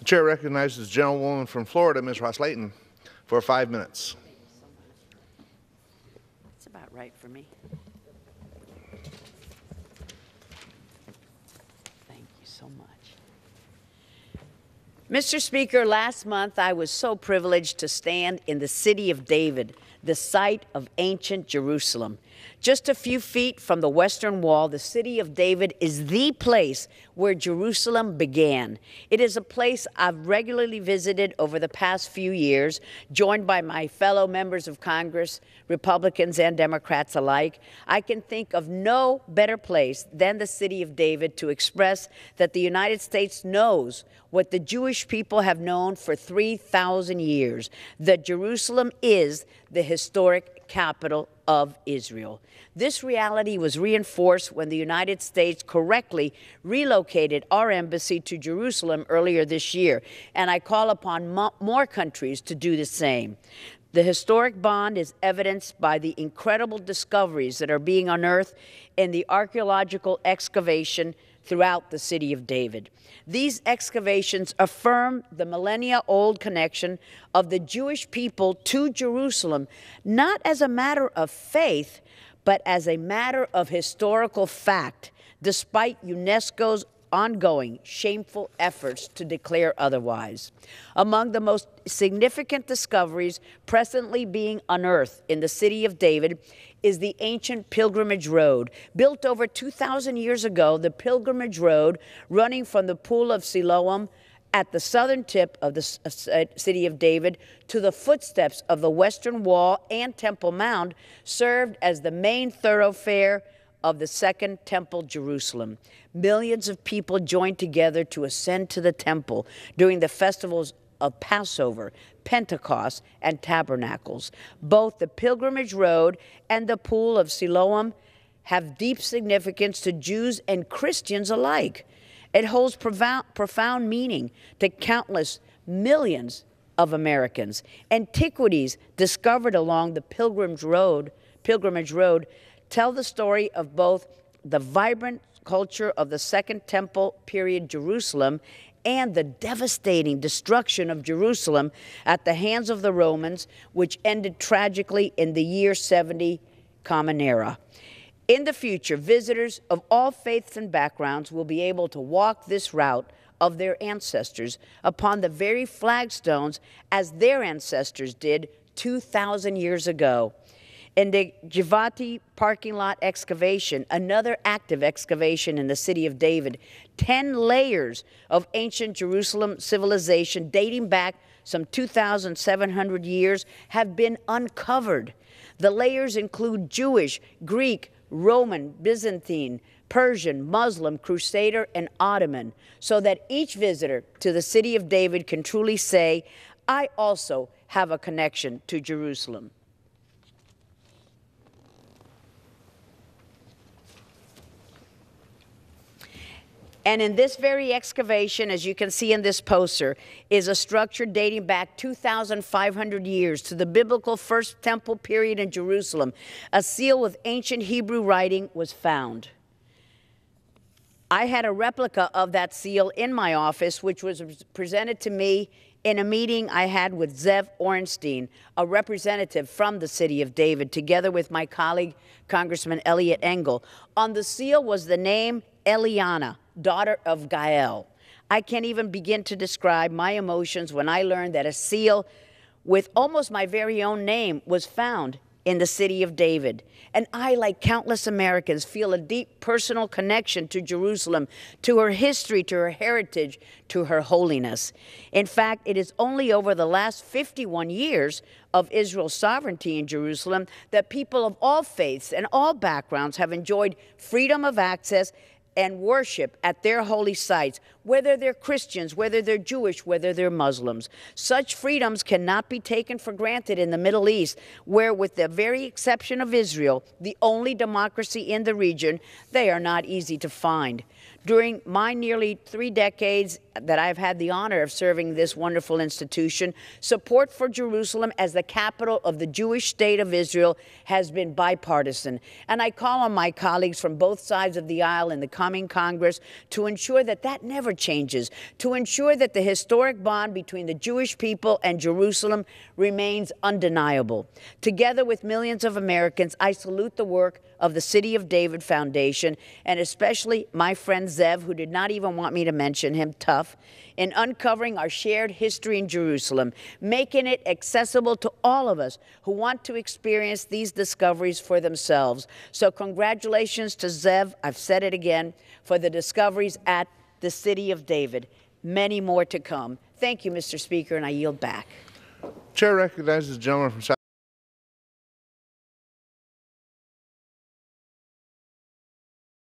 The chair recognizes the gentlewoman from Florida, Ms. Ros-Lehtinen, for 5 minutes. That's about right for me. Thank you so much. Mr. Speaker, last month I was so privileged to stand in the city of David, the site of ancient Jerusalem. Just a few feet from the Western Wall, the city of David is the place where Jerusalem began. It is a place I've regularly visited over the past few years, joined by my fellow members of Congress, Republicans and Democrats alike. I can think of no better place than the city of David to express that the United States knows what the Jewish people have known for 3,000 years, that Jerusalem is the historic capital of Israel. This reality was reinforced when the United States correctly relocated our embassy to Jerusalem earlier this year, and I call upon more countries to do the same. The historic bond is evidenced by the incredible discoveries that are being unearthed in the archaeological excavation throughout the city of David. These excavations affirm the millennia-old connection of the Jewish people to Jerusalem, not as a matter of faith, but as a matter of historical fact, despite UNESCO's ongoing shameful efforts to declare otherwise. Among the most significant discoveries presently being unearthed in the city of David is the ancient pilgrimage road. Built over 2,000 years ago, the pilgrimage road running from the Pool of Siloam at the southern tip of the city of David to the footsteps of the Western Wall and Temple Mount served as the main thoroughfare of the Second Temple, Jerusalem. Millions of people joined together to ascend to the temple during the festivals of Passover, Pentecost, and Tabernacles. Both the pilgrimage road and the Pool of Siloam have deep significance to Jews and Christians alike. It holds profound meaning to countless millions of Americans. Antiquities discovered along the pilgrimage road tell the story of both the vibrant culture of the Second Temple period Jerusalem and the devastating destruction of Jerusalem at the hands of the Romans, which ended tragically in the year 70 Common Era. In the future, visitors of all faiths and backgrounds will be able to walk this route of their ancestors upon the very flagstones as their ancestors did 2,000 years ago. In the Givati parking lot excavation, another active excavation in the city of David, 10 layers of ancient Jerusalem civilization dating back some 2,700 years have been uncovered. The layers include Jewish, Greek, Roman, Byzantine, Persian, Muslim, Crusader, and Ottoman, so that each visitor to the city of David can truly say, I also have a connection to Jerusalem. And in this very excavation, as you can see in this poster, is a structure dating back 2,500 years to the biblical First Temple period in Jerusalem. A seal with ancient Hebrew writing was found. I had a replica of that seal in my office, which was presented to me in a meeting I had with Zev Orenstein, a representative from the city of David, together with my colleague, Congressman Eliot Engel. On the seal was the name Eliana, daughter of Gael. I can't even begin to describe my emotions when I learned that a seal with almost my very own name was found in the city of David. And I, like countless Americans, feel a deep personal connection to Jerusalem, to her history, to her heritage, to her holiness. In fact, it is only over the last 51 years of Israel's sovereignty in Jerusalem that people of all faiths and all backgrounds have enjoyed freedom of access and worship at their holy sites, whether they're Christians, whether they're Jewish, whether they're Muslims. Such freedoms cannot be taken for granted in the Middle East, where, with the very exception of Israel, the only democracy in the region, they are not easy to find. During my nearly 3 decades that I've had the honor of serving this wonderful institution, support for Jerusalem as the capital of the Jewish state of Israel has been bipartisan. And I call on my colleagues from both sides of the aisle in the coming Congress to ensure that that never changes, to ensure that the historic bond between the Jewish people and Jerusalem remains undeniable. Together with millions of Americans, I salute the work of the City of David Foundation, and especially my friend Zev, who did not even want me to mention him, Tough, in uncovering our shared history in Jerusalem, making it accessible to all of us who want to experience these discoveries for themselves. So congratulations to Zev, I've said it again, for the discoveries at the City of David. Many more to come. Thank you, Mr. Speaker, and I yield back. Chair recognizes the gentleman from South